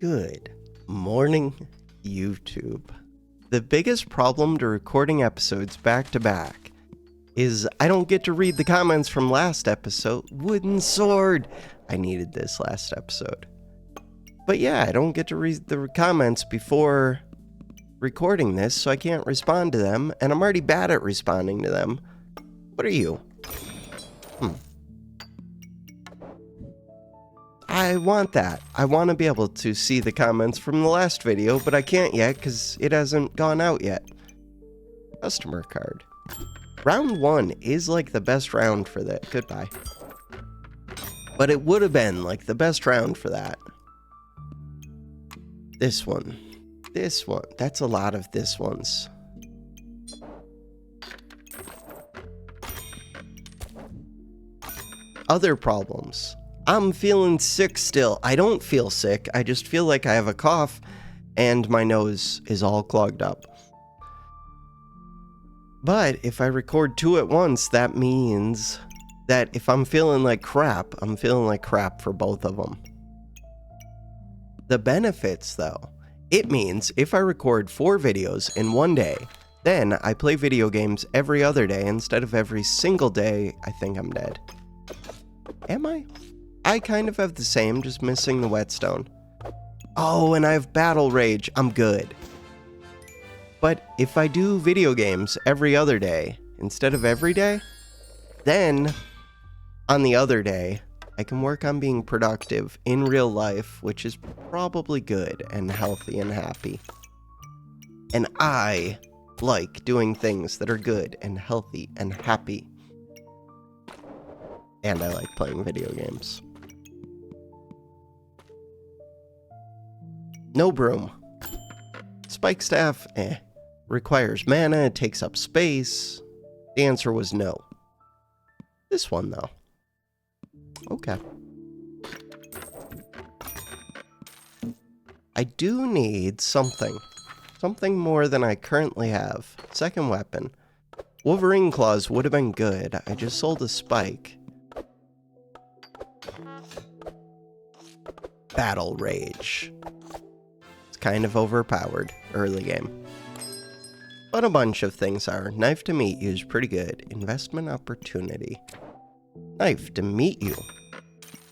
Good morning, YouTube. The biggest problem to recording episodes back to back is I don't get to read the comments from last episode. Wooden sword! I needed this last episode. But yeah, I don't get to read the comments before recording this, so I can't respond to them, and I'm already bad at responding to them. What are you? I want that. I want to be able to see the comments from the last video, but I can't yet because it hasn't gone out yet. Customer card. Round 1 is like the best round for that. Goodbye. But it would have been like the best round for that. This one. This one. That's a lot of this ones. Other problems. I'm feeling sick still. I don't feel sick. I just feel like I have a cough and my nose is all clogged up. But if I record 2 at once, that means that if I'm feeling like crap, I'm feeling like crap for both of them. The benefits, though, it means if I record 4 videos in one day, then I play video games every other day instead of every single day. I think I'm dead. Am I? I kind of have the same, just missing the whetstone. Oh, and I have battle rage. I'm good. But if I do video games every other day instead of every day, then on the other day, I can work on being productive in real life, which is probably good and healthy and happy. And I like doing things that are good and healthy and happy. And I like playing video games. No broom. Spike staff, requires mana, takes up space. The answer was no. This one, though. Okay. I do need something. Something more than I currently have. Second weapon. Wolverine claws would have been good. I just sold a spike. Battle rage. Kind of overpowered early game. But a bunch of things are. Knife to meet you is pretty good. Investment opportunity. Knife to meet you.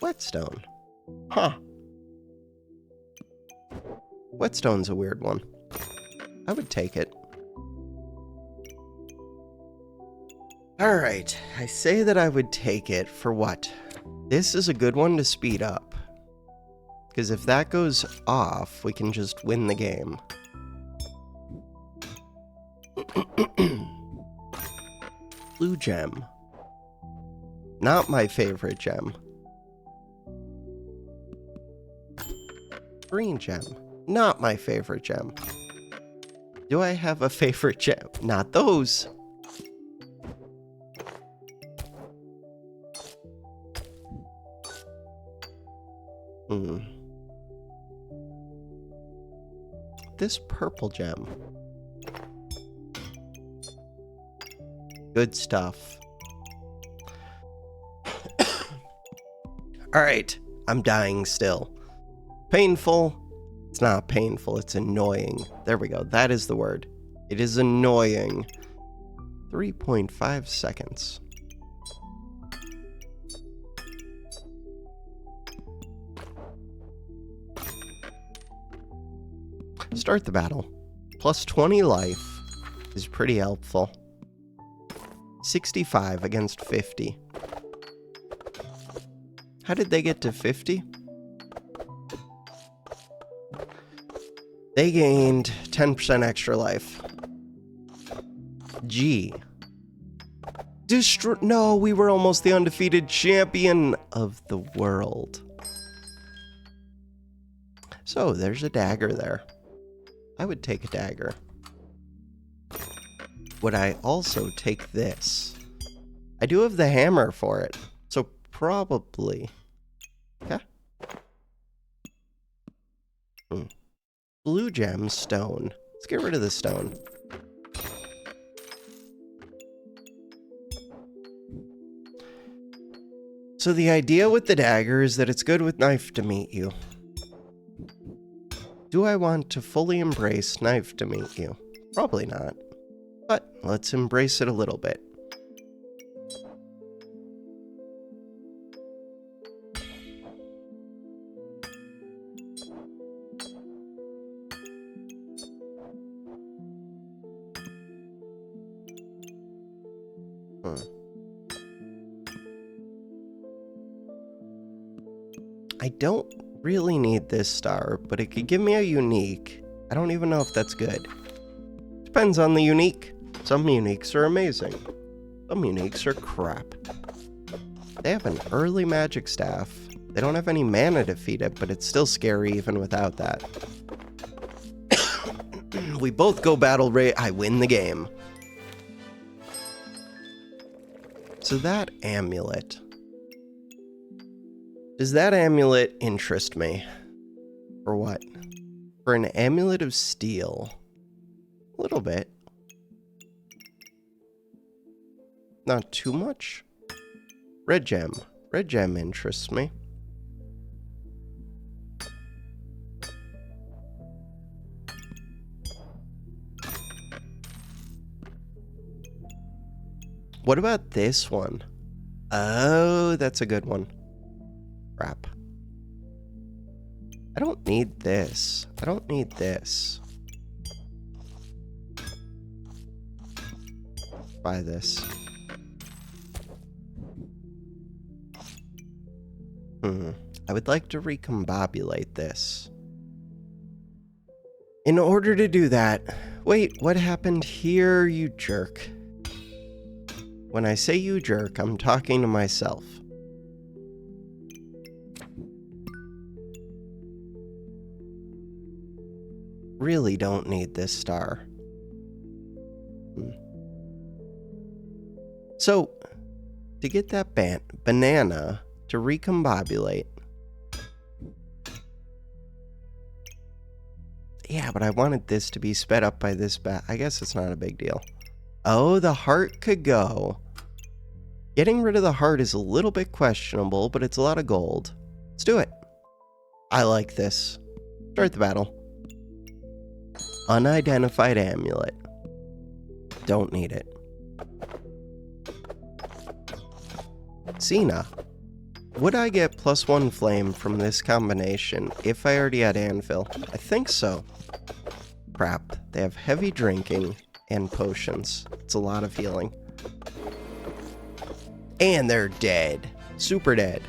Whetstone. Huh. Whetstone's a weird one. I would take it. Alright, I say that I would take it for what? This is a good one to speed up. Because if that goes off, we can just win the game. Blue gem. Not my favorite gem. Green gem. Not my favorite gem. Do I have a favorite gem? Not those. This purple gem. Good stuff. Alright, I'm dying still. Painful. It's not painful, it's annoying. There we go, that is the word. It is annoying. 3.5 seconds. Start the battle. Plus 20 life is pretty helpful. 65 against 50. How did they get to 50? They gained 10% extra life. G. No, we were almost the undefeated champion of the world. So, there's a dagger there. I would take a dagger. Would I also take this? I do have the hammer for it, so probably. Okay. Blue gem stone. Let's get rid of the stone. So the idea with the dagger is that it's good with knife to meet you. Do I want to fully embrace knife to meet you? Probably not. But let's embrace it a little bit. I don't really need this star, but it could give me a unique. I don't even know if that's good. Depends on the unique. Some uniques are amazing. Some uniques are crap. They have an early magic staff. They don't have any mana to feed it, but it's still scary even without that. We both go battle rate. I win the game. So that amulet. Does that amulet interest me? For what? For an amulet of steel. A little bit. Not too much. Red gem. Red gem interests me. What about this one? Oh, that's a good one. Crap. I don't need this. I don't need this. Buy this. I would like to recombobulate this. In order to do that... Wait, what happened here, you jerk? When I say you jerk, I'm talking to myself. Really don't need this star. So, to get that banana to recombobulate... Yeah, but I wanted this to be sped up by this bat. I guess it's not a big deal. Oh, the heart could go. Getting rid of the heart is a little bit questionable, but it's a lot of gold. Let's do it. I like this. Start the battle. Unidentified amulet. Don't need it. Cena. Would I get +1 flame from this combination if I already had anvil? I think so. Crap. They have heavy drinking and potions. It's a lot of healing. And they're dead. Super dead.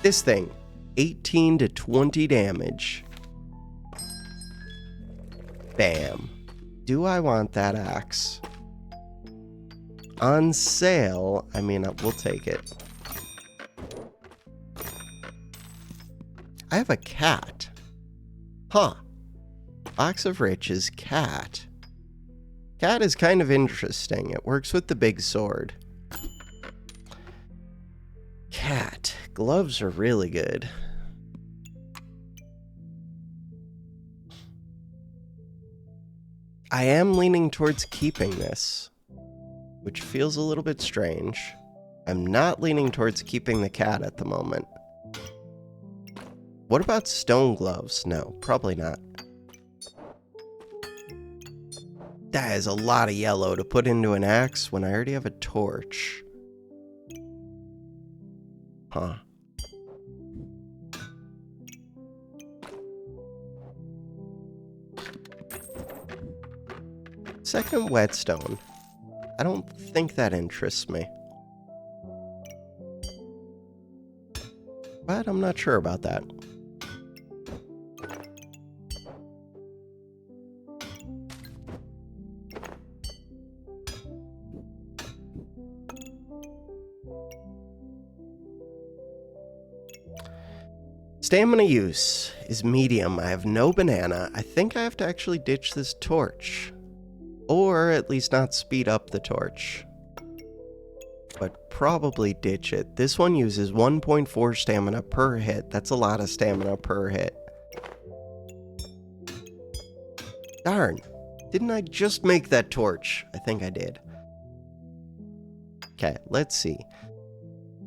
This thing. 18 to 20 damage. Bam. Do I want that axe? On sale. I mean, we'll take it. I have a cat. Huh. Box of Riches, cat. Cat is kind of interesting. It works with the big sword. Cat. Gloves are really good. I am leaning towards keeping this, which feels a little bit strange. I'm not leaning towards keeping the cat at the moment. What about stone gloves? No, probably not. That is a lot of yellow to put into an axe when I already have a torch. Huh. Second whetstone. I don't think that interests me. But I'm not sure about that. Stamina use is medium. I have no banana. I think I have to actually ditch this torch. Or at least not speed up the torch. But probably ditch it. This one uses 1.4 stamina per hit. That's a lot of stamina per hit. Darn. Didn't I just make that torch? I think I did. Okay, let's see.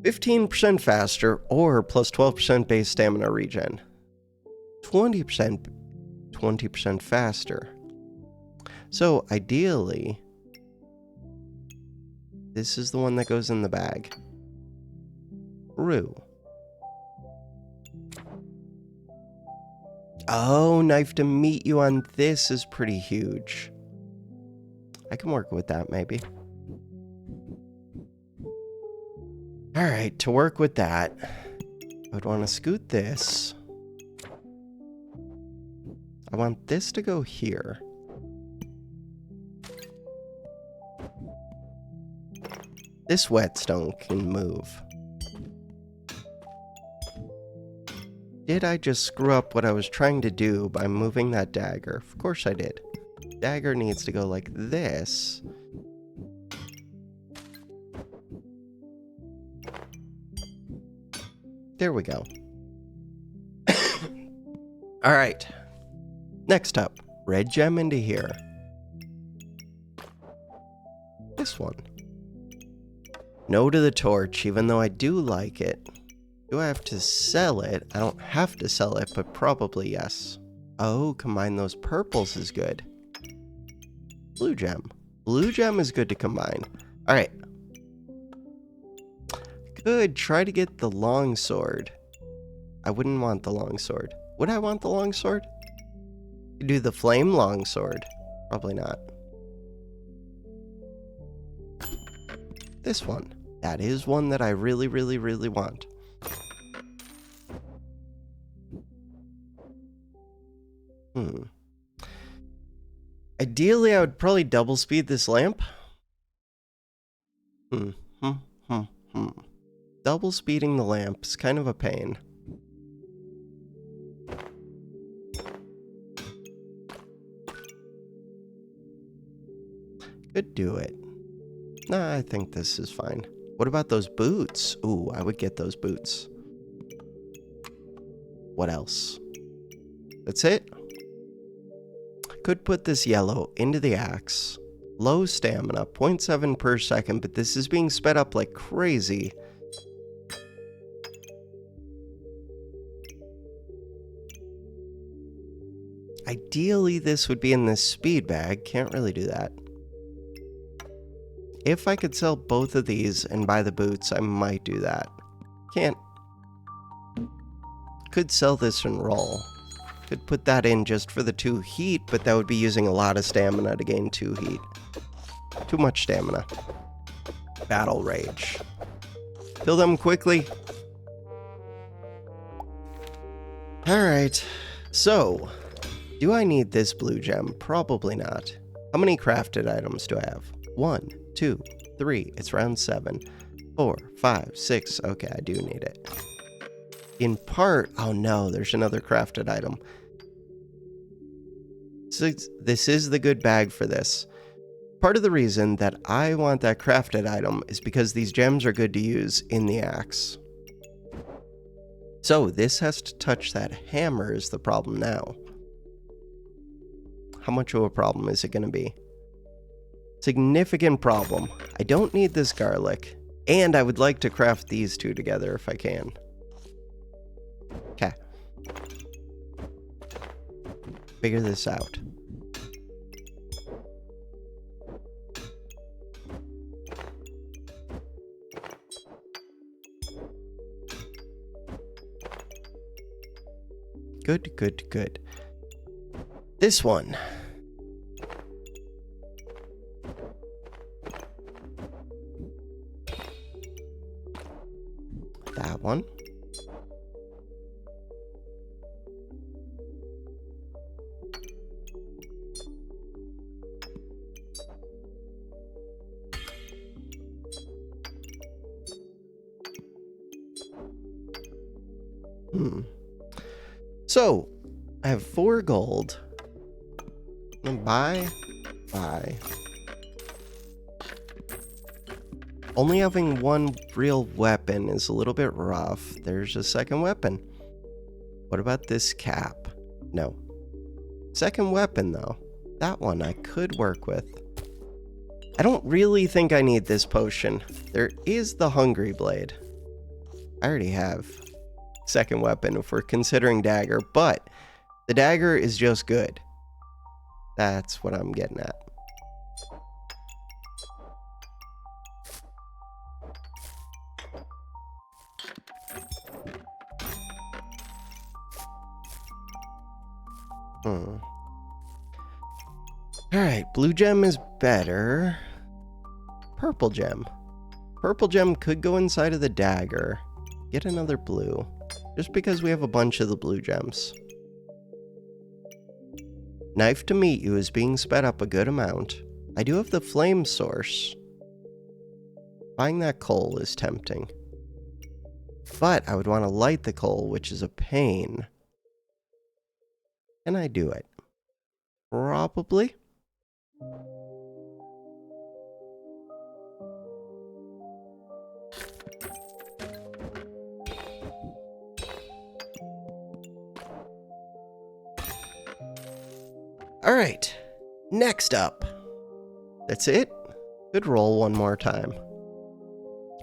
15% faster or plus 12% base stamina regen. 20% 20% faster. So ideally, this is the one that goes in the bag. True. Oh, knife to meet you on this is pretty huge. I can work with that, maybe. Alright, to work with that, I would want to scoot this. I want this to go here. This whetstone can move. Did I just screw up what I was trying to do by moving that dagger? Of course I did. Dagger needs to go like this. There we go. Alright. Next up, red gem into here. This one. No to the torch, even though I do like it. Do I have to sell it? I don't have to sell it, but probably yes. Oh, combine those purples is good. Blue gem. Blue gem is good to combine. Alright. Could try to get the long sword. I wouldn't want the long sword. Would I want the long sword? Do the flame long sword. Probably not. This one. That is one that I really, really, really want. Ideally, I would probably double speed this lamp. Double speeding the lamp is kind of a pain. Could do it. Nah, I think this is fine. What about those boots? Ooh, I would get those boots. What else? That's it? Could put this yellow into the axe. Low stamina, 0.7 per second, but this is being sped up like crazy. Ideally, this would be in this speed bag. Can't really do that. If I could sell both of these and buy the boots, I might do that. Can't. Could sell this and roll. Could put that in just for the 2 heat, but that would be using a lot of stamina to gain 2 heat. Too much stamina. Battle rage. Kill them quickly. Alright. So, do I need this blue gem? Probably not. How many crafted items do I have? 1, 2, 3. It's round 7. 4, 5, 6. Okay, I do need it. In part, oh no, there's another crafted item. So this is the good bag for this. Part of the reason that I want that crafted item is because these gems are good to use in the axe. So this has to touch that hammer is the problem now. How much of a problem is it going to be? Significant problem. I don't need this garlic, and I would like to craft these two together if I can. Okay. Figure this out. Good, good, good. This one. That one. So, I have 4 gold. Buy. Only having 1 real weapon is a little bit rough. There's a second weapon. What about this cap? No. Second weapon, though. That one I could work with. I don't really think I need this potion. There is the Hungry Blade. I already have second weapon if we're considering dagger, but The dagger is just good. That's what I'm getting at. Alright, blue gem is better. Purple gem. Purple gem could go inside of the dagger. Get another blue. Just because we have a bunch of the blue gems. Knife to meet you is being sped up a good amount. I do have the flame source. Buying that coal is tempting. But I would want to light the coal, which is a pain. Can I do it? Probably. All right, next up. That's it? Could roll one more time.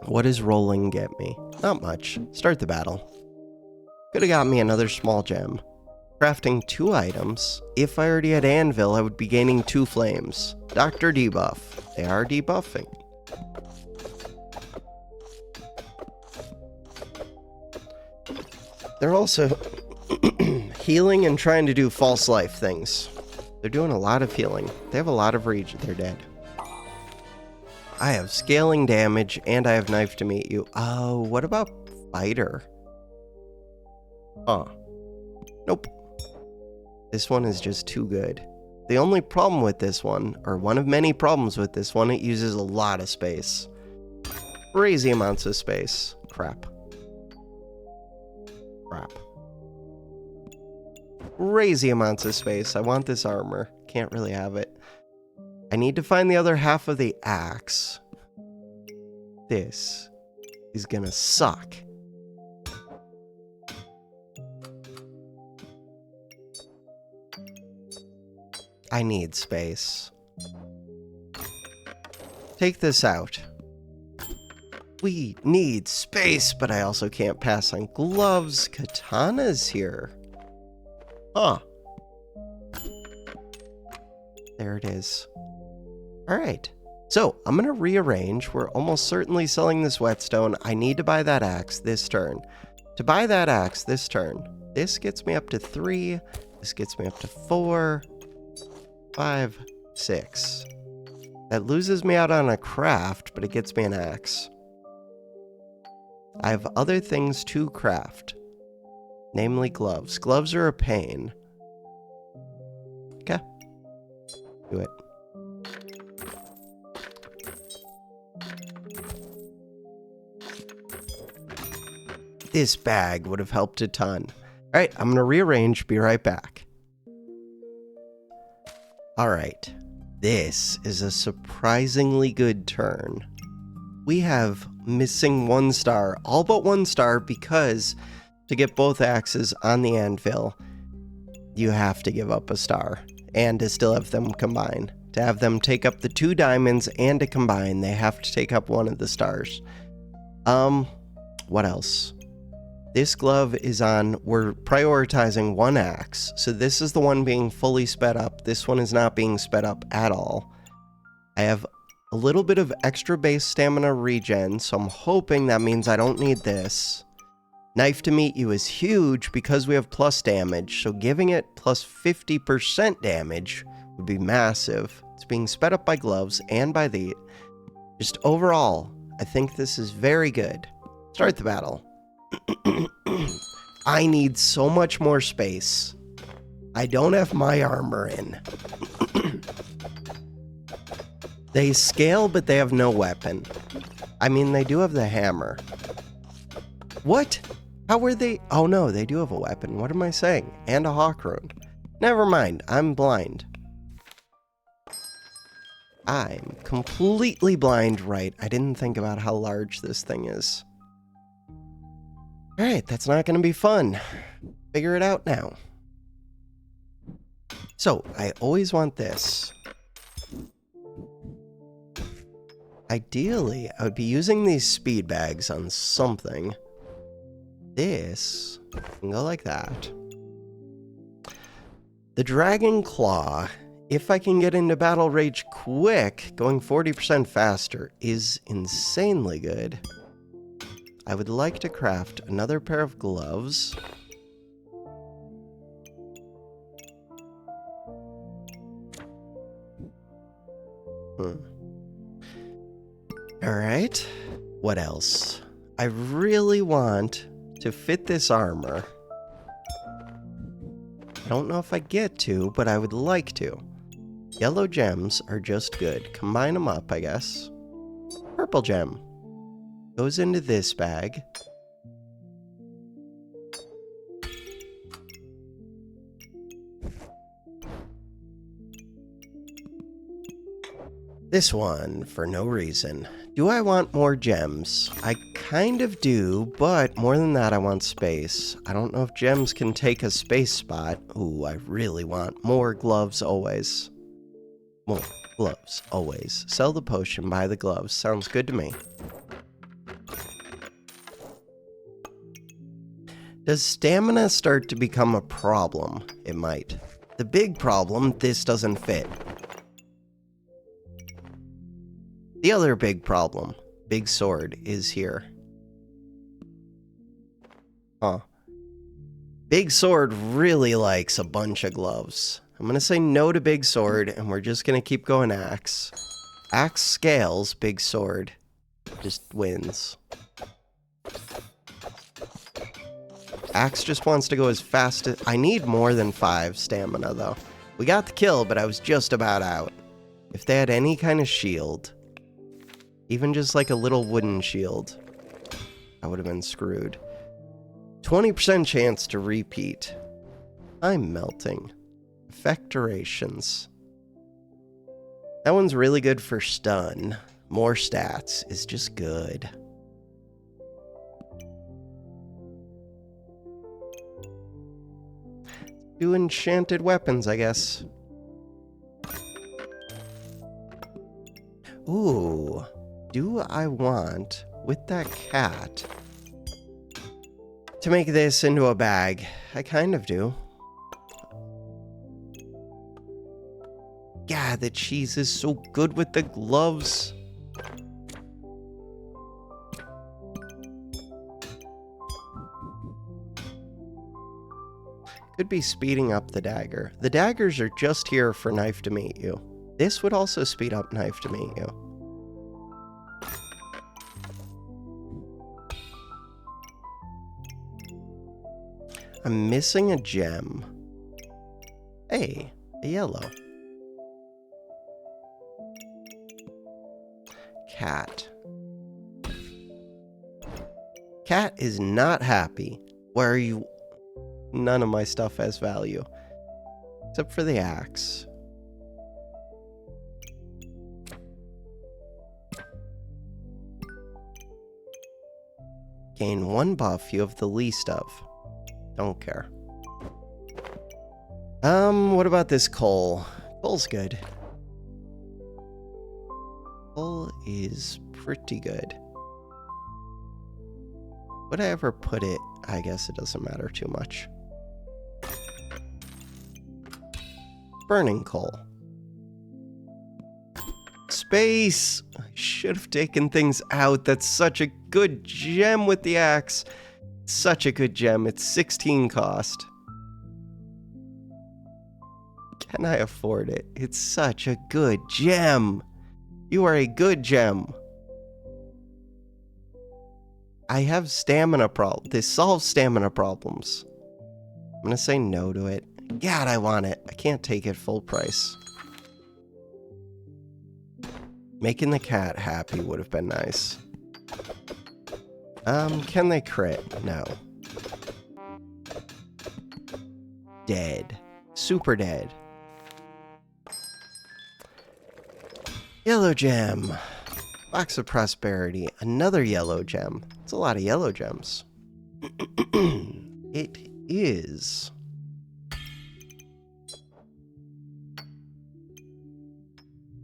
What does rolling get me? Not much. Start the battle. Could have got me another small gem. Crafting 2 items. If I already had anvil, I would be gaining 2 flames. Doctor debuff. They are debuffing. They're also healing and trying to do false life things. They're doing a lot of healing. They have a lot of regen. They're dead. I have scaling damage and I have knife to meet you. Oh, what about fighter? Huh. Nope. This one is just too good. The only problem with this one, or one of many problems with this one, it uses a lot of space. Crazy amounts of space. Crap. Crap. Crazy amounts of space. I want this armor. Can't really have it. I need to find the other half of the axe. This is gonna suck. I need space. Take this out. We need space, but I also can't pass on gloves. Katana's here. Huh. There it is. Alright. So, I'm going to rearrange. We're almost certainly selling this whetstone. I need to buy that axe this turn. To buy that axe this turn, this gets me up to 3. This gets me up to 4. 5, 6. That loses me out on a craft, but it gets me an axe. I have other things to craft. Namely gloves. Gloves are a pain. Okay. Do it. This bag would have helped a ton. Alright, I'm going to rearrange. Be right back. Alright. This is a surprisingly good turn. We have missing 1 star. All but 1 star because to get both axes on the anvil, you have to give up a star. And to still have them combine. To have them take up the 2 diamonds and to combine, they have to take up 1 of the stars. What else? This glove is on, we're prioritizing 1 axe. So this is the one being fully sped up. This one is not being sped up at all. I have a little bit of extra base stamina regen, so I'm hoping that means I don't need this. Knife to meet you is huge because we have plus damage, so giving it plus 50% damage would be massive. It's being sped up by gloves and by the... Just overall, I think this is very good. Start the battle. I need so much more space. I don't have my armor in. They scale, but they have no weapon. I mean, they do have the hammer. What? How were they? Oh no, they do have a weapon. What am I saying? And a hawk rune. Never mind, I'm blind. I'm completely blind, right? I didn't think about how large this thing is. Alright, that's not going to be fun. Figure it out now. So, I always want this. Ideally, I would be using these speed bags on something. This can go like that. The Dragon Claw, if I can get into Battle Rage quick, going 40% faster is insanely good. I would like to craft another pair of gloves. Alright, what else? I really want to fit this armor. I don't know if I get to, but I would like to. Yellow gems are just good. Combine them up, I guess. Purple gem goes into this bag. This one for no reason. Do I want more gems? I kind of do, but more than that I want space. I don't know if gems can take a space spot. Ooh, I really want more gloves always. More gloves always. Sell the potion, buy the gloves. Sounds good to me. Does stamina start to become a problem? It might. The big problem, this doesn't fit. The other big problem, big sword, is here. Huh. Big sword really likes a bunch of gloves. I'm gonna say no to big sword, and we're just gonna keep going axe. Axe scales, big sword just wins. Axe just wants to go as fast as... I need more than 5 stamina, though. We got the kill, but I was just about out. If they had any kind of shield... Even just like a little wooden shield, I would have been screwed. 20% chance to repeat. I'm melting. Effect durations. That one's really good for stun. More stats is just good. Do enchanted weapons, I guess. Ooh. Do I want, with that cat, to make this into a bag? I kind of do. God, the cheese is so good with the gloves. Could be speeding up the dagger. The daggers are just here for knife to meet you. This would also speed up knife to meet you. I'm missing a gem. Hey, a yellow. Cat. Cat is not happy. Where are you? None of my stuff has value. Except for the axe. Gain 1 buff you have the least of. Don't care. What about this coal? Coal's good. Coal is pretty good. Would I ever put it? I guess it doesn't matter too much. Burning coal. Space! I should have taken things out. That's such a good gem with the axe. Such a good gem. It's 16 cost. Can I afford it? It's such a good gem. You are a good gem. I have stamina problems. This solves stamina problems. I'm gonna say no to it. God, I want it. I can't take it full price. Making the cat happy would have been nice. Can they crit? No. Dead. Super dead. Yellow gem. Box of prosperity. Another yellow gem. It's a lot of yellow gems. It is.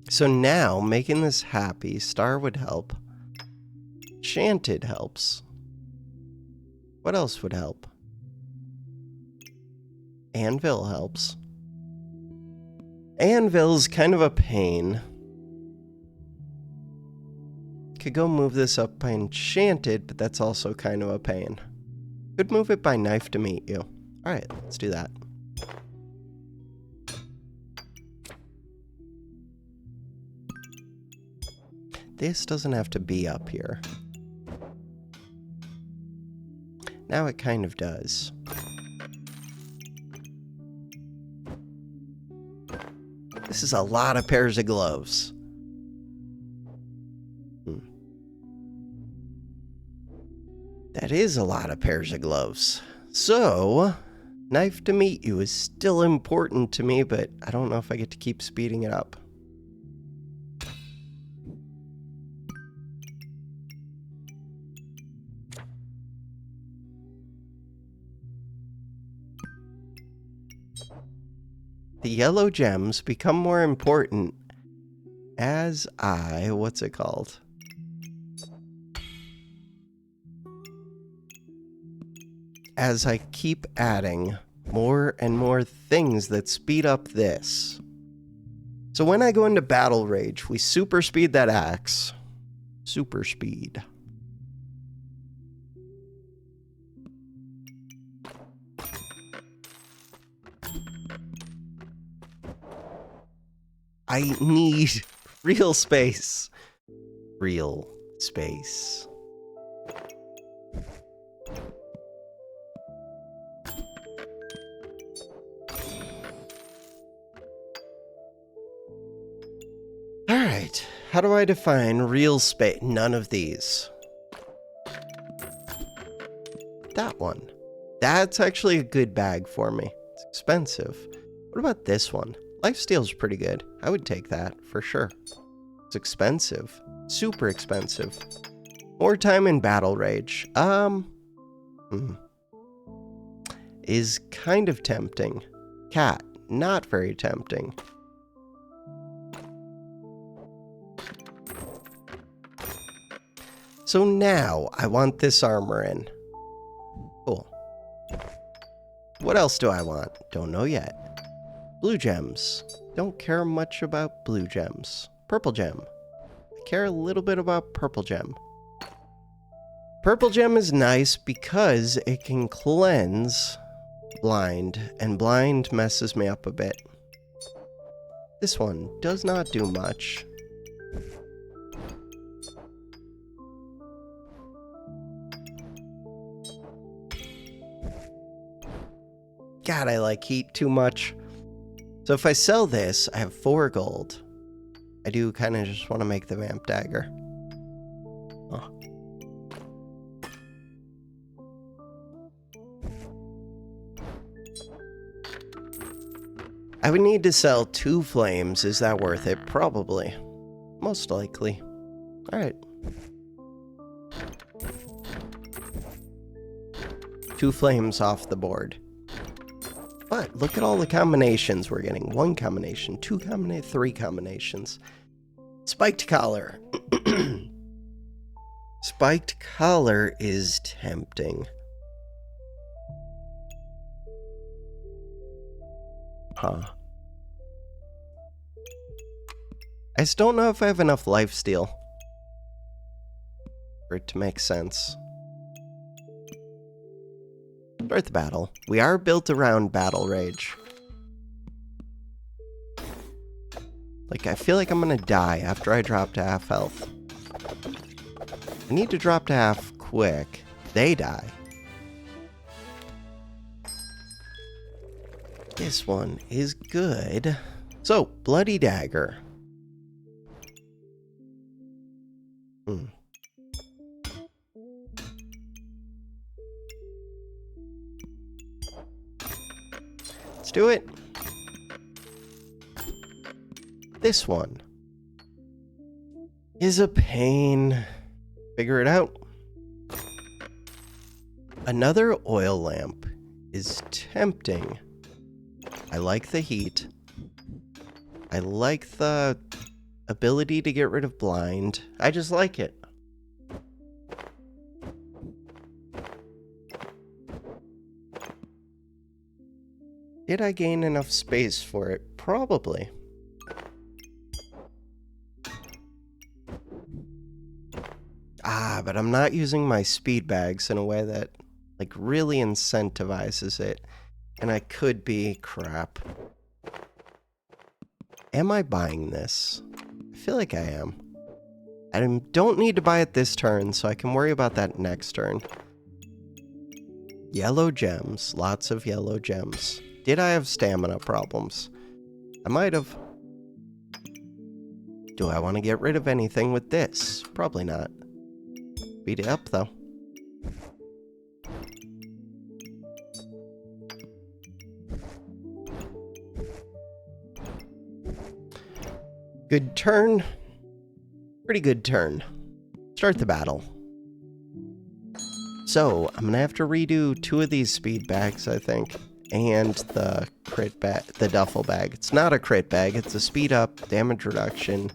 So now, making this happy, star would help. Enchanted helps. What else would help? Anvil helps. Anvil's kind of a pain. Could go move this up by enchanted, but that's also kind of a pain. Could move it by knife to meet you. Alright, let's do that. This doesn't have to be up here. Now it kind of does. This is a lot of pairs of gloves. That is a lot of pairs of gloves. So, knife to meet you is still important to me, but I don't know if I get to keep speeding it up. The yellow gems become more important as I, what's it called? As I keep adding more and more things that speed up this. So when I go into battle rage, we super speed that axe. Super speed. I need real space. Real space. Alright, how do I define real space? None of these. That one. That's actually a good bag for me. It's expensive. What about this one? Lifesteal's pretty good. I would take that, for sure. It's expensive. Super expensive. More time in battle rage. Is kind of tempting. Cat, not very tempting. So now, I want this armor in. Cool. What else do I want? Don't know yet. Blue gems. Don't care much about blue gems. Purple gem. I care a little bit about purple gem. Purple gem is nice because it can cleanse blind, and blind messes me up a bit. This one does not do much. God, I like heat too much. So if I sell this, I have 4 gold. I do kind of just want to make the vamp dagger. Oh. I would need to sell 2 flames. Is that worth it? Probably. Most likely. Alright. 2 flames off the board. But look at all the combinations we're getting. 1 combination, 2 combinations, 3 combinations. Spiked collar. Spiked collar is tempting. Huh. I just don't know if I have enough lifesteal for it to make sense. Start the battle. We are built around battle rage. Like, I feel like I'm gonna die after I drop to half health. I need to drop to half quick. They die. This one is good. So, bloody dagger. Let's do it. This one is a pain. Figure it out. Another oil lamp is tempting. I like the heat. I like the ability to get rid of blind. I just like it. Did I gain enough space for it? Probably. But I'm not using my speed bags in a way that, like, really incentivizes it. And I could be... crap. Am I buying this? I feel like I am. I don't need to buy it this turn, so I can worry about that next turn. Yellow gems. Lots of yellow gems. Did I have stamina problems? I might have. Do I want to get rid of anything with this? Probably not. Beat it up, though. Good turn. Pretty good turn. Start the battle. So, I'm gonna have to redo 2 of these speed bags, I think. And the crit bag, the duffel bag. It's not a crit bag, it's a speed up, damage reduction.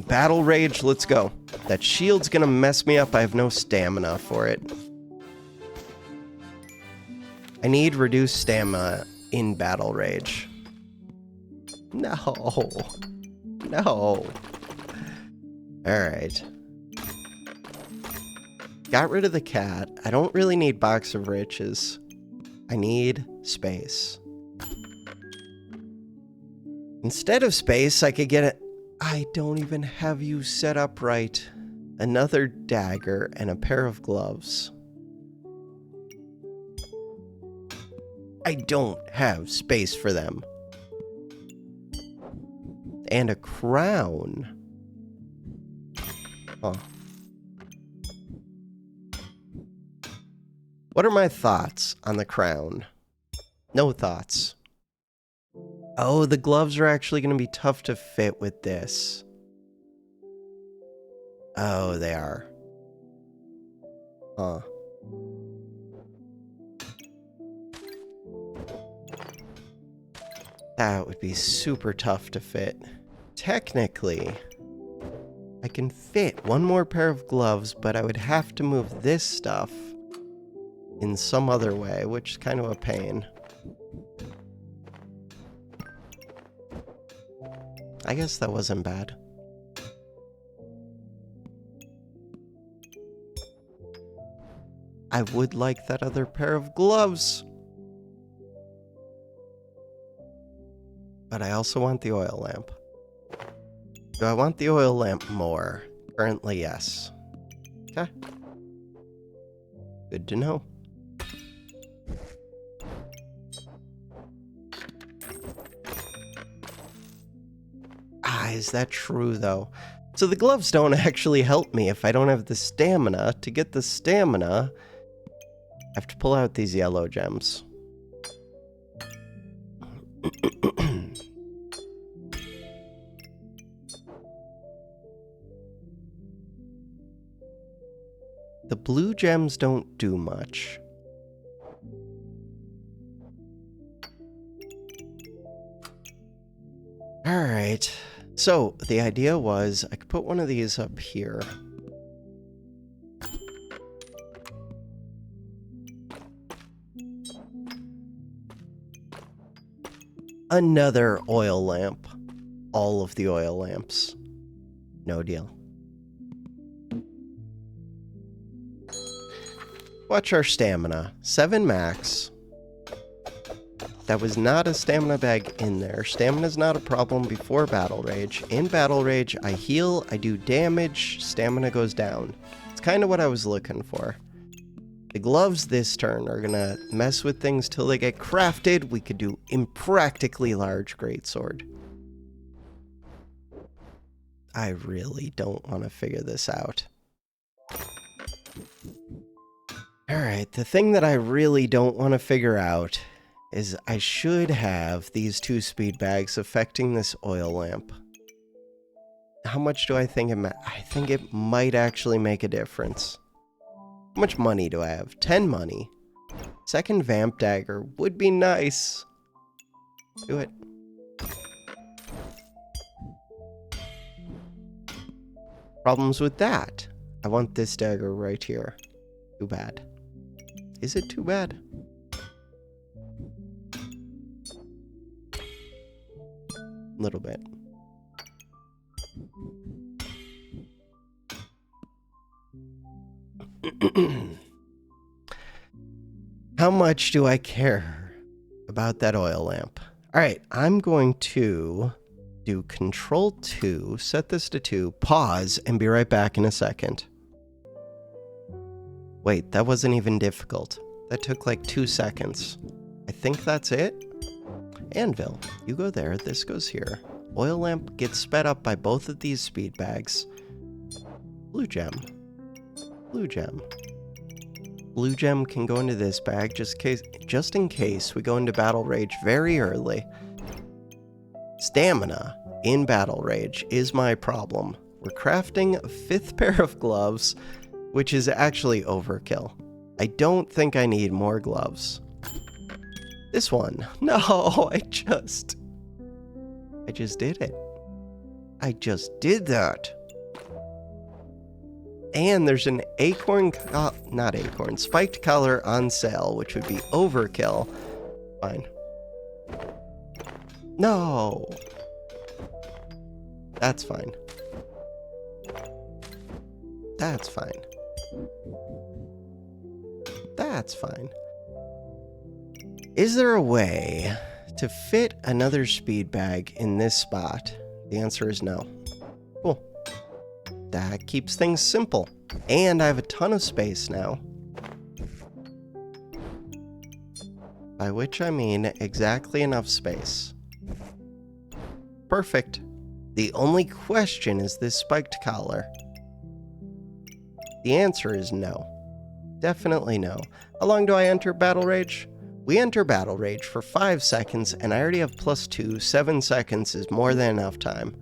Battle rage, let's go. That shield's gonna mess me up, I have no stamina for it. I need reduced stamina in battle rage. No. No. Alright. Got rid of the cat. I don't really need Box of Riches. I need space. Instead of space, I could get it. I don't even have you set up right. Another dagger and a pair of gloves. I don't have space for them. And a crown. Huh. What are my thoughts on the crown? No thoughts. Oh, the gloves are actually going to be tough to fit with this. Oh, they are. Huh. That would be super tough to fit. Technically, I can fit one more pair of gloves, but I would have to move this stuff in some other way, which is kind of a pain. I guess that wasn't bad. I would like that other pair of gloves. But I also want the oil lamp. Do I want the oil lamp more? Currently, yes. Okay. Good to know. Is that true, though? So the gloves don't actually help me if I don't have the stamina. To get the stamina, I have to pull out these yellow gems. The blue gems don't do much. Alright. So, the idea was I could put one of these up here. Another oil lamp. All of the oil lamps. No deal. Watch our stamina. 7 max. That was not a stamina bag in there. Stamina's not a problem before Battle Rage. In Battle Rage, I heal, I do damage, stamina goes down. It's kind of what I was looking for. The gloves this turn are gonna mess with things till they get crafted. We could do impractically large greatsword. I really don't want to figure this out. Alright, the thing that I really don't want to figure out is I should have these 2 speed bags affecting this oil lamp. How much do I think I think it might actually make a difference. How much money do I have? 10 money. Second vamp dagger would be nice. Do it. Problems with that. I want this dagger right here. Too bad. Is it too bad? Little bit. How much do I care about that oil lamp? All right, I'm going to do Control 2, set this to 2, pause, and be right back in a second. Wait, that wasn't even difficult. That took like 2 seconds. I think that's it. Anvil, you go there, this goes here. Oil lamp gets sped up by both of these speed bags. Blue gem. Blue gem. Blue gem can go into this bag just in case we go into battle rage very early. Stamina in battle rage is my problem. We're crafting a 5th pair of gloves, which is actually overkill. I don't think I need more gloves. This one. No, I just did it. I just did that. And there's an spiked collar on sale, which would be overkill. Fine. No. That's fine. That's fine. That's fine. Is there a way to fit another speed bag in this spot? The answer is no. Cool. That keeps things simple. And I have a ton of space now. By which I mean exactly enough space. Perfect. The only question is this spiked collar. The answer is no. Definitely no. How long do I enter Battle Rage? We enter Battle Rage for 5 seconds, and I already have +2. 7 seconds is more than enough time.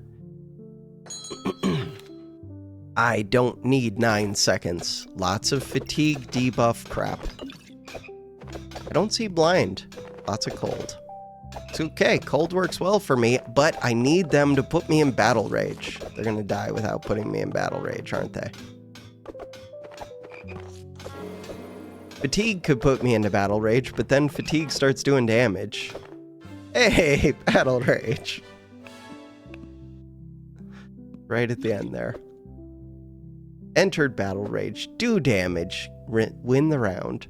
I don't need 9 seconds. Lots of fatigue debuff crap. I don't see blind. Lots of cold. It's okay, cold works well for me, but I need them to put me in Battle Rage. They're gonna die without putting me in Battle Rage, aren't they? Fatigue could put me into Battle Rage, but then fatigue starts doing damage. Hey, Battle Rage. Right at the end there. Entered Battle Rage, do damage, win the round.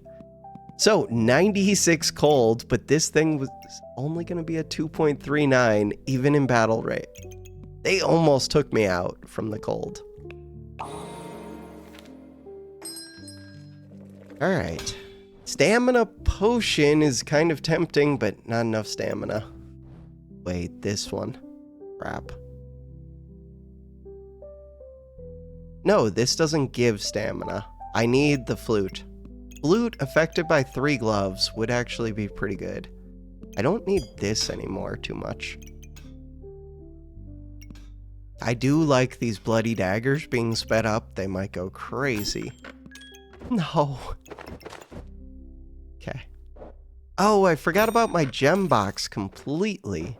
So, 96 cold, but this thing was only going to be a 2.39, even in Battle Rage. They almost took me out from the cold. Alright. Stamina potion is kind of tempting, but not enough stamina. Wait, this one. Crap. No, this doesn't give stamina. I need the flute. Flute affected by 3 gloves would actually be pretty good. I don't need this anymore too much. I do like these bloody daggers being sped up. They might go crazy. No. Okay. Oh, I forgot about my gem box completely.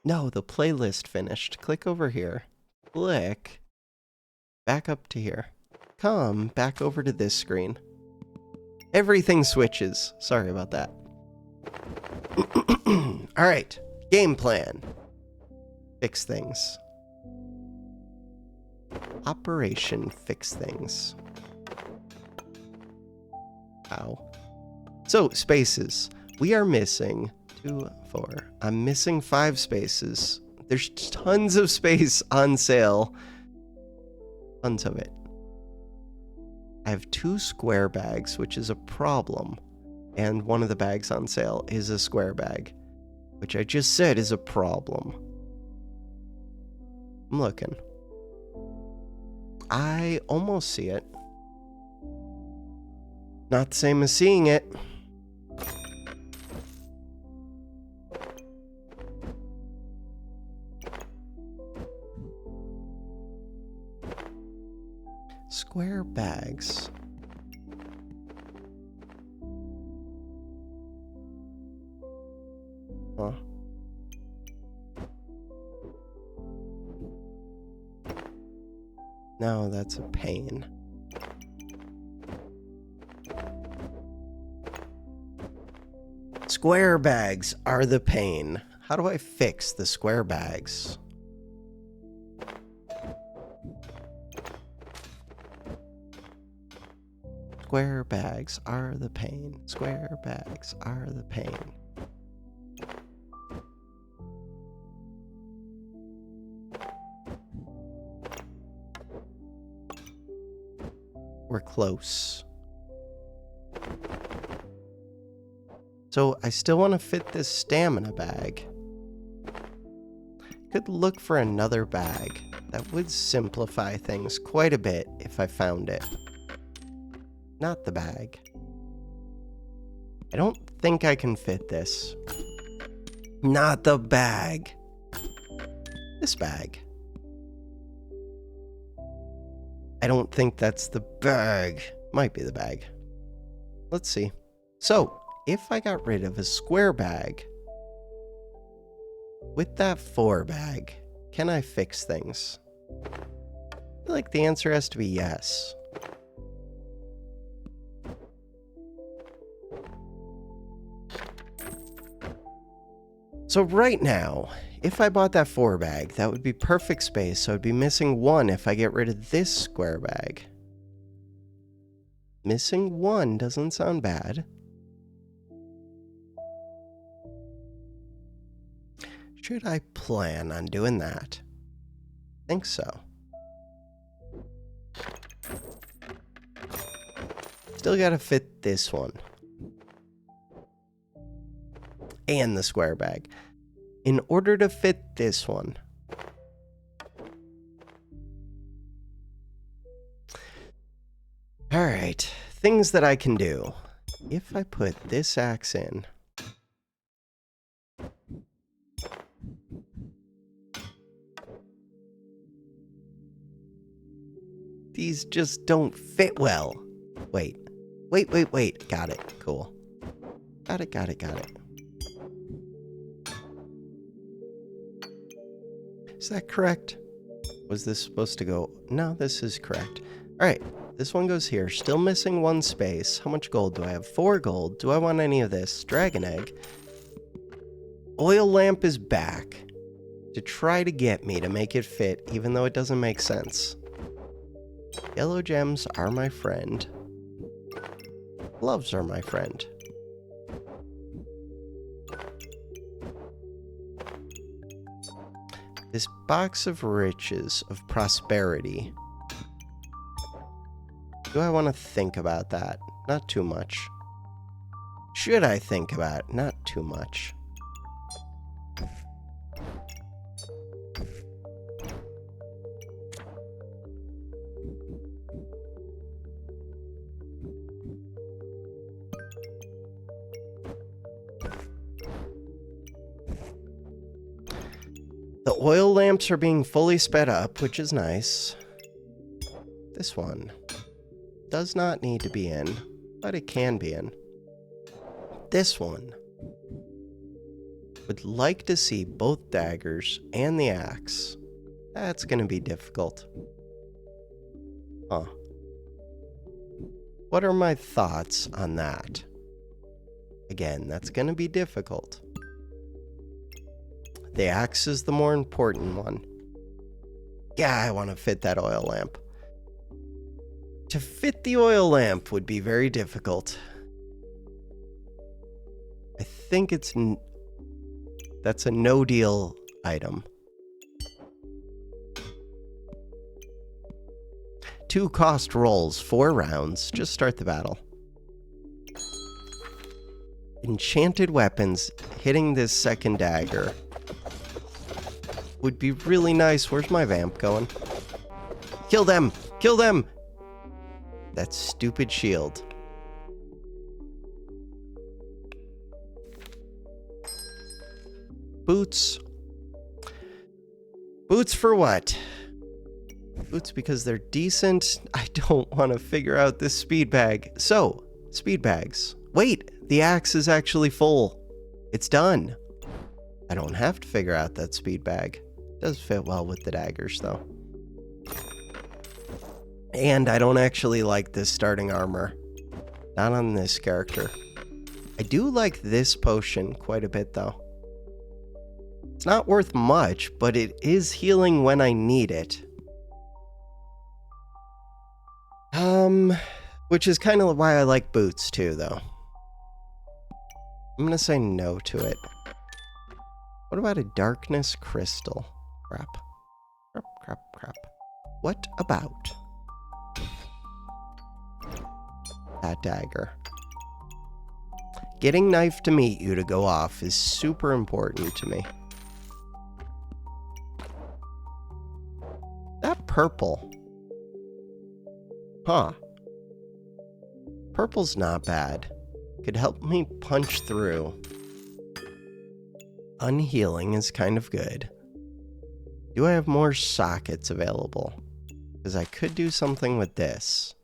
No, the playlist finished. Click over here. Click. Back up to here. Come back over to this screen. Everything switches. Sorry about that. Alright. Game plan. Fix things. Operation fix things. Ow. So, spaces. We are missing 2, 4. I'm missing 5 spaces. There's tons of space on sale. Tons of it. I have 2 square bags, which is a problem. And one of the bags on sale is a square bag, which I just said is a problem. I'm looking. I almost see it. Not the same as seeing it. Square bags. Huh. No, that's a pain. Square bags are the pain. How do I fix the square bags? Square bags are the pain. Square bags are the pain. We're close. So I still want to fit this stamina bag. Could look for another bag. That would simplify things quite a bit if I found it. Not the bag. I don't think I can fit this. Not the bag. This bag. I don't think that's the bag. Might be the bag. Let's see. So, if I got rid of a square bag, with that 4 bag, can I fix things? I feel like the answer has to be yes. So right now, if I bought that 4 bag, that would be perfect space, so I'd be missing 1 if I get rid of this square bag. Missing 1 doesn't sound bad. Should I plan on doing that? I think so. Still gotta fit this one. And the square bag. In order to fit this one. Alright, things that I can do. If I put this axe in. These just don't fit well. Wait. Got it. Cool. Got it. Is that correct? Was this supposed to go? No, this is correct. Alright, this one goes here. Still missing 1 space. How much gold do I have? 4 gold. Do I want any of this? Dragon egg. Oil lamp is back. To try to get me to make it fit, even though it doesn't make sense. Yellow gems are my friend. Gloves are my friend. This box of riches, of prosperity. Do I want to think about that? Not too much. Should I think about it? Not too much. The oil lamps are being fully sped up, which is nice. This one does not need to be in, but it can be in. This one would like to see both daggers and the axe. That's going to be difficult. Huh. What are my thoughts on that? Again, that's going to be difficult. The axe is the more important one. Yeah, I want to fit that oil lamp. To fit the oil lamp would be very difficult. I think that's a no-deal item. 2 cost rolls, 4 rounds. Just start the battle. Enchanted weapons hitting this second dagger would be really nice. Where's my vamp going? Kill them! Kill them! That stupid shield. Boots. Boots for what? Boots because they're decent. I don't want to figure out this speed bag. So, speed bags. Wait, the axe is actually full. It's done. I don't have to figure out that speed bag. Does fit well with the daggers, though. And I don't actually like this starting armor. Not on this character. I do like this potion quite a bit, though. It's not worth much, but it is healing when I need it. Which is kind of why I like boots too, though. I'm gonna say no to it. What about a darkness crystal? Crap. Crap, crap, crap. What about that dagger? Getting knife to meet you to go off is super important to me. That purple. Huh. Purple's not bad. Could help me punch through. Unhealing is kind of good. Do I have more sockets available? Because I could do something with this.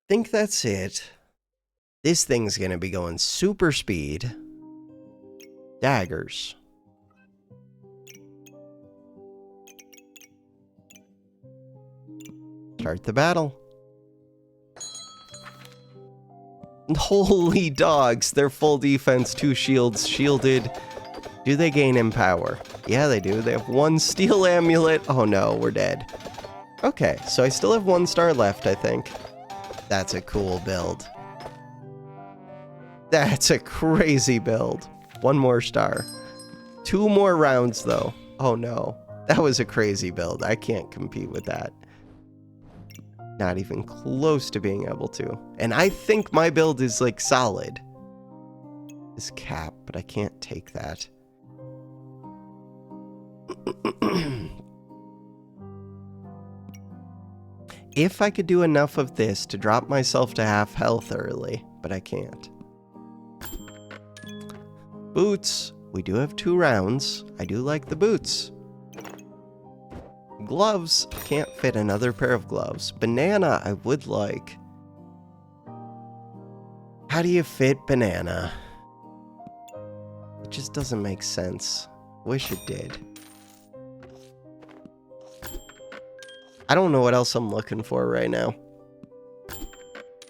Think that's it. This thing's gonna be going super speed. Daggers. Start the battle. Holy dogs, they're full defense, 2 shields, shielded. Do they gain in power? Yeah, they do. They have 1 steel amulet. Oh no, we're dead. Okay, so I still have 1 star left, I think. That's a cool build. That's a crazy build. 1 more star. 2 more rounds, though. Oh no, that was a crazy build. I can't compete with that. Not even close to being able to. And I think my build is, like, solid. This cap, but I can't take that. If I could do enough of this to drop myself to half health early, but I can't. Boots. We do have 2 rounds. I do like the boots. Gloves. Can't fit another pair of gloves. Banana, I would like. How do you fit banana? It just doesn't make sense. Wish it did. I don't know what else I'm looking for right now.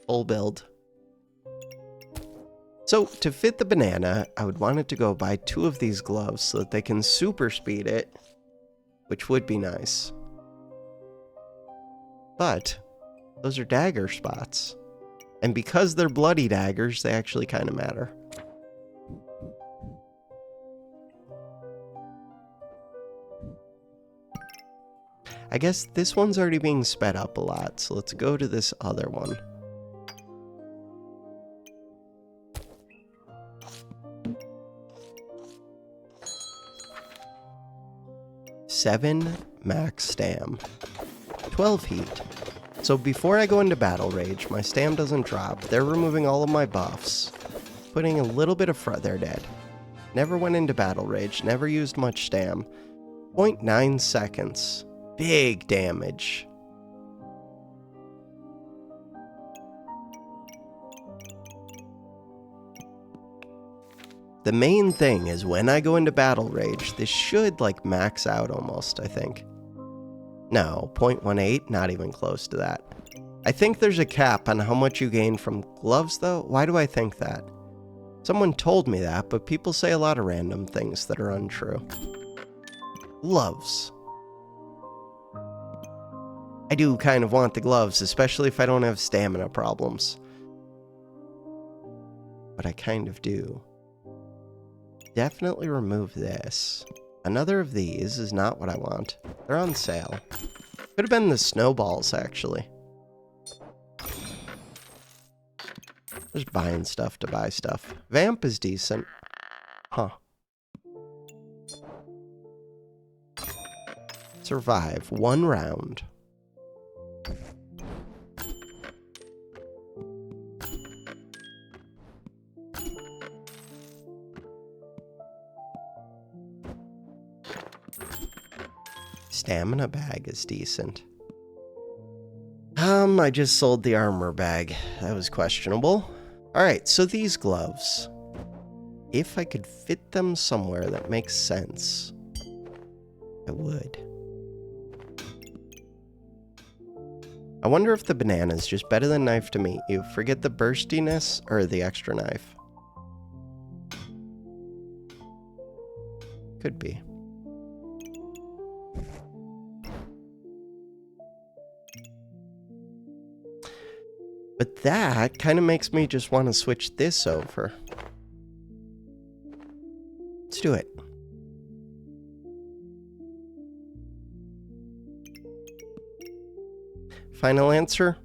Full build. So, to fit the banana, I would want it to go buy 2 of these gloves so that they can super speed it, which would be nice. But, those are dagger spots. And because they're bloody daggers, they actually kind of matter. I guess this one's already being sped up a lot, so let's go to this other one. Seven max stam. 12 heat. So before I go into battle rage, my stam doesn't drop. They're removing all of my buffs. Putting a little bit of they're dead. Never went into battle rage, never used much stam. 0.9 seconds. Big damage. The main thing is when I go into battle rage, this should like max out almost, I think. No, 0.18, not even close to that. I think there's a cap on how much you gain from gloves though. Why do I think that? Someone told me that, but people say a lot of random things that are untrue. Gloves. I do kind of want the gloves, especially if I don't have stamina problems. But I kind of do. Definitely remove this. Another of these is not what I want. They're on sale. Could have been the snowballs, actually. Just buying stuff to buy stuff. Vamp is decent. Huh. Survive 1 round. Stamina bag is decent. I just sold the armor bag. That was questionable. Alright, so these gloves. If I could fit them somewhere that makes sense, I would. I wonder if the banana is just better than knife to meet you. Forget the burstiness or the extra knife. Could be. But that kind of makes me just want to switch this over. Let's do it. Final answer?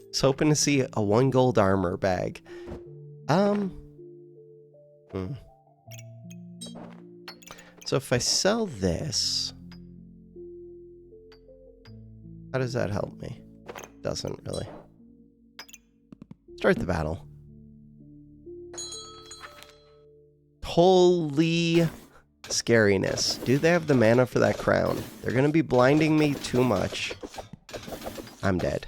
Was hoping to see a 1 gold armor bag. So if I sell this, how does that help me? Doesn't really. Start the battle. Holy scariness. Do they have the mana for that crown? They're gonna be blinding me too much. I'm dead.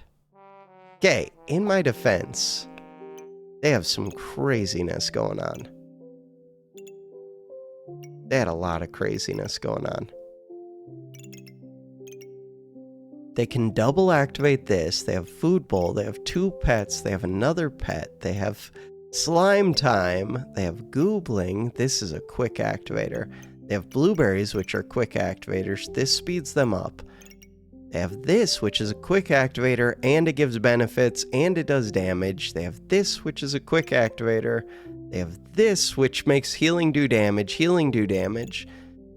Okay, in my defense, they have some craziness going on. They had a lot of craziness going on. They can double activate this. They have food bowl. They have 2 pets. They have another pet. They have slime time. They have goobling. This is a quick activator. They have blueberries, which are quick activators. This speeds them up. They have this, which is a quick activator, and it gives benefits, and it does damage. They have this, which is a quick activator. They have this, which makes healing do damage,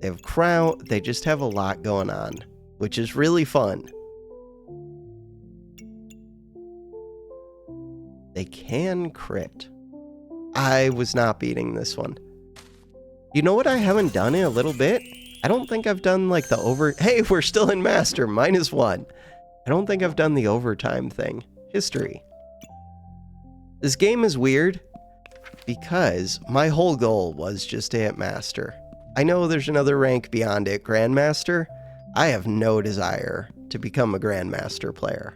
They have crown. They just have a lot going on, which is really fun. They can crit. I was not beating this one. You know what I haven't done in a little bit? I don't think I've done like the Hey, we're still in Master, -1. I don't think I've done the overtime thing. History. This game is weird because my whole goal was just to hit Master. I know there's another rank beyond it, Grandmaster. I have no desire to become a Grandmaster player.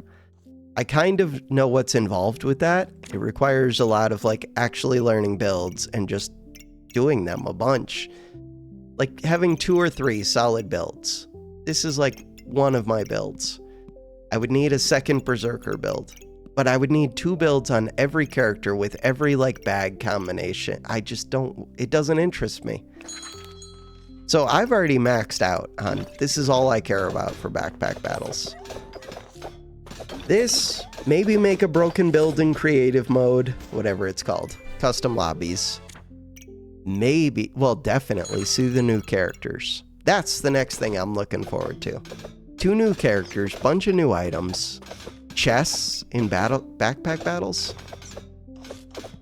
I kind of know what's involved with that. It requires a lot of like actually learning builds and just doing them a bunch. Like having 2 or 3 solid builds. This is like one of my builds. I would need a second Berserker build, but I would need 2 builds on every character with every like bag combination. I just don't, it doesn't interest me. So I've already maxed out on, this is all I care about for backpack battles. This, maybe make a broken build in creative mode, whatever it's called, custom lobbies. Maybe, well, definitely see the new characters. That's the next thing I'm looking forward to. 2 new characters, bunch of new items, chests in backpack battles.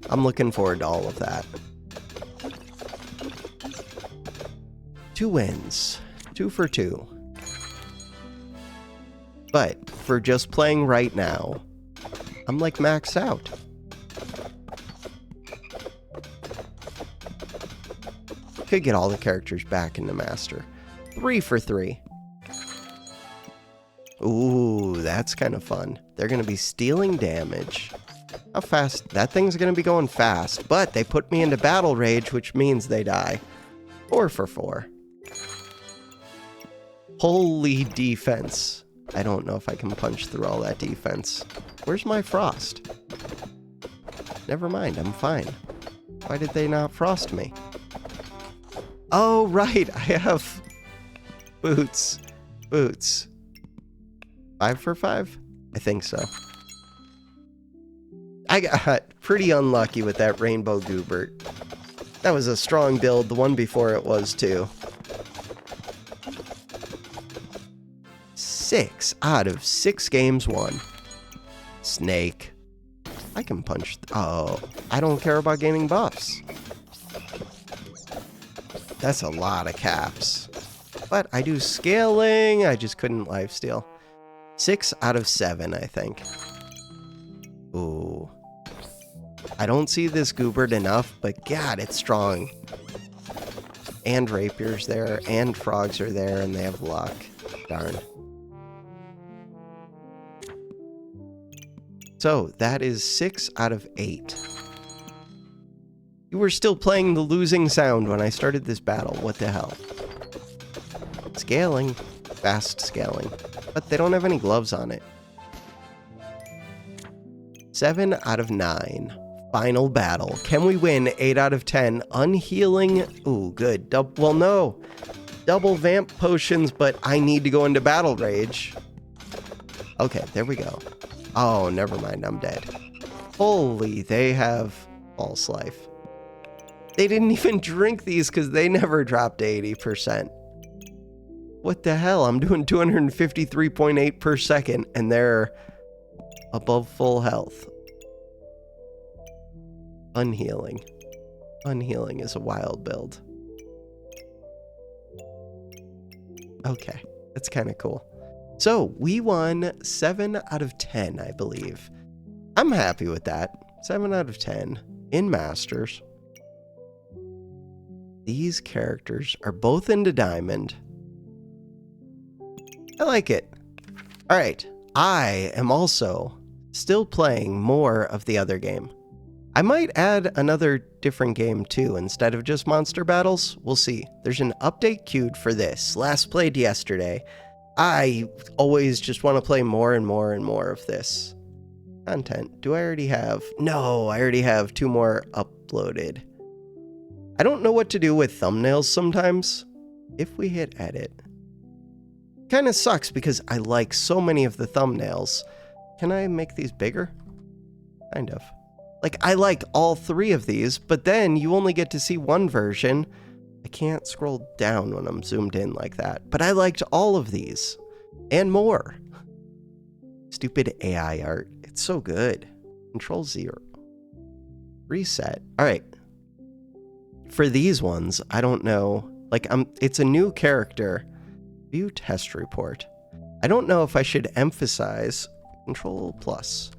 I'm looking forward to all of that. 2 wins, 2 for 2. But for just playing right now, I'm like maxed out. Could get all the characters back into Master. 3 for 3. Ooh, that's kind of fun. They're going to be stealing damage. How fast? That thing's going to be going fast, but they put me into battle rage, which means they die. 4 for 4. Holy defense. I don't know if I can punch through all that defense. Where's my frost? Never mind, I'm fine. Why did they not frost me? Oh, right, I have boots. Boots. 5 for 5? I think so. I got pretty unlucky with that Rainbow Goobert. That was a strong build, the one before it was too. 6 out of 6 games won. Snake. I can punch. Oh, I don't care about gaining buffs. That's a lot of caps. But I do scaling. I just couldn't lifesteal. 6 out of 7, I think. Ooh. I don't see this Goobert enough, but God, it's strong. And Rapier's there, and Frogs are there, and they have luck. Darn. So, that is 6 out of 8. You were still playing the losing sound when I started this battle. What the hell? Scaling. Fast scaling. But they don't have any gloves on it. 7 out of 9. Final battle. Can we win? 8 out of 10. Unhealing. Ooh, good. Well, no. Double vamp potions, but I need to go into battle rage. Okay, there we go. Oh, never mind. I'm dead. Holy, they have false life. They didn't even drink these because they never dropped to 80%. What the hell? I'm doing 253.8 per second, and they're above full health. Unhealing. Unhealing is a wild build. Okay, that's kind of cool. So, we won 7 out of 10, I believe. I'm happy with that. 7 out of 10 in Masters. These characters are both into Diamond. I like it. All right, I am also still playing more of the other game. I might add another different game too, instead of just monster battles. We'll see. There's an update queued for this. Last played yesterday. I always just want to play more and more and more of this content. Do I already have? No, I already have 2 more uploaded. I don't know what to do with thumbnails sometimes. If we hit edit. Kind of sucks because I like so many of the thumbnails. Can I make these bigger? Kind of. Like, I like all 3 of these, but then you only get to see one version. I can't scroll down when I'm zoomed in like that. But I liked all of these. And more. Stupid AI art. It's so good. Control 0. Reset. Alright. For these ones, I don't know. Like, it's a new character. View test report. I don't know if I should emphasize Control plus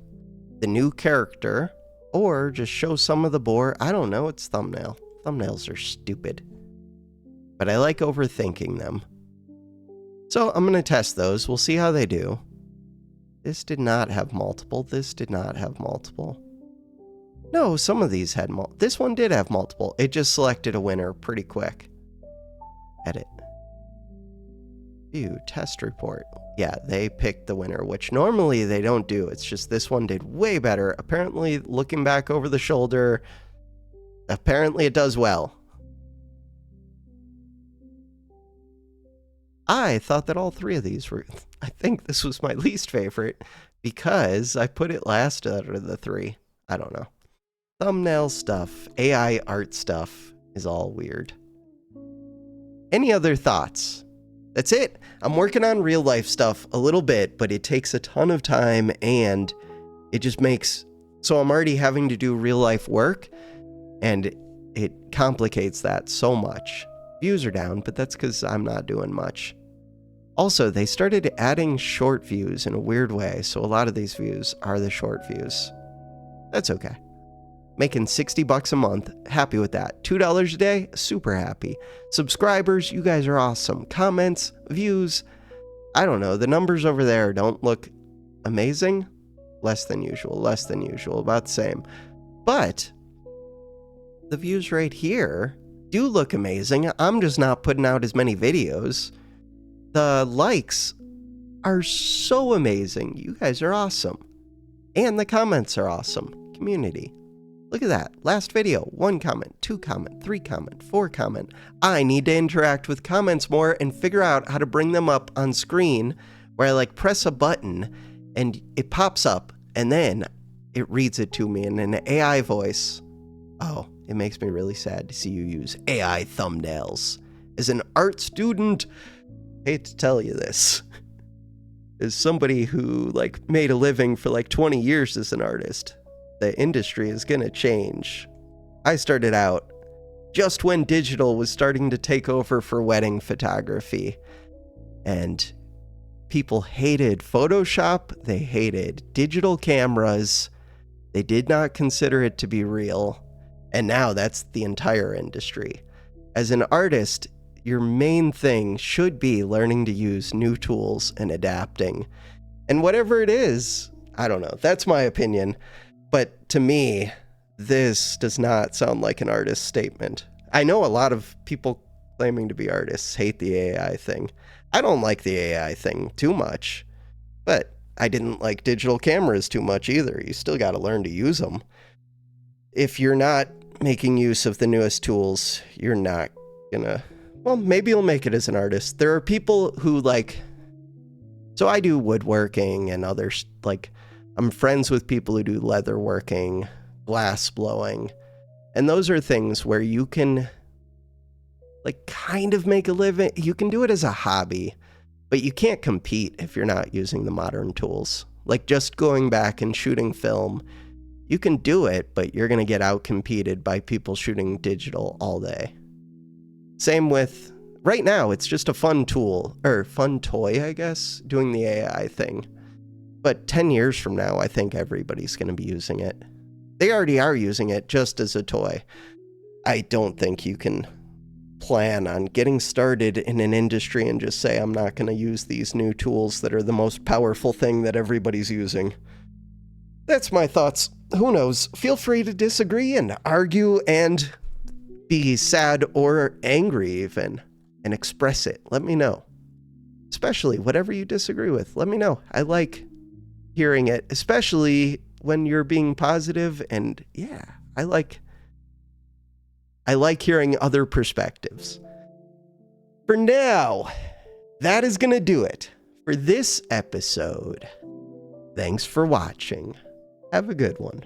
the new character, or just show some of the boar. I don't know, it's thumbnail. Thumbnails are stupid. But I like overthinking them. So I'm going to test those. We'll see how they do. This did not have multiple. This did not have multiple. No, some of these had multiple. This one did have multiple. It just selected a winner pretty quick. Edit. View test report. Yeah, they picked the winner, which normally they don't do. It's just this one did way better. Apparently, looking back over the shoulder, apparently it does well. I thought that all 3 of these were... I think this was my least favorite because I put it last out of the 3. I don't know. Thumbnail stuff, AI art stuff is all weird. Any other thoughts? That's it. I'm working on real life stuff a little bit, but it takes a ton of time and it just makes... So I'm already having to do real life work and it complicates that so much. Views are down, but that's because I'm not doing much. Also, they started adding short views in a weird way, so a lot of these views are the short views. That's okay. Making $60 a month, happy with that. $2 a day, super happy. Subscribers, you guys are awesome. Comments, views, I don't know, the numbers over there don't look amazing. Less than usual, about the same. But the views right here do look amazing. I'm just not putting out as many videos. The likes are so amazing. You guys are awesome. And the comments are awesome. Community. Look at that. Last video, 1 comment, 2 comment, 3 comment, 4 comment. I need to interact with comments more and figure out how to bring them up on screen where I like press a button and it pops up and then it reads it to me in an AI voice. Oh, it makes me really sad to see you use AI thumbnails. As an art student, I hate to tell you this. As somebody who like made a living for like 20 years as an artist, the industry is gonna change. I started out just when digital was starting to take over for wedding photography. And people hated Photoshop, they hated digital cameras, they did not consider it to be real. And now that's the entire industry. As an artist, your main thing should be learning to use new tools and adapting. And whatever it is, I don't know, that's my opinion. But to me, this does not sound like an artist statement. I know a lot of people claiming to be artists hate the AI thing. I don't like the AI thing too much, but I didn't like digital cameras too much either. You still got to learn to use them. if you're not making use of the newest tools, you're not gonna, well, maybe you'll make it as an artist. There are people who like, so I do woodworking and others, like I'm friends with people who do leatherworking, glass blowing, and those are things where you can like kind of make a living. You can do it as a hobby, but you can't compete if you're not using the modern tools. Like just going back and shooting film, you can do it, but you're going to get out-competed by people shooting digital all day. Same with, right now, it's just a fun tool, or fun toy, I guess, doing the AI thing. But 10 years from now, I think everybody's going to be using it. They already are using it just as a toy. I don't think you can plan on getting started in an industry and just say, I'm not going to use these new tools that are the most powerful thing that everybody's using. That's my thoughts. Who knows? Feel free to disagree and argue and be sad or angry even and express it. Let me know. Especially whatever you disagree with. Let me know. I like hearing it, especially when you're being positive, and yeah, I like hearing other perspectives. For now, that is going to do it for this episode. Thanks for watching. Have a good one.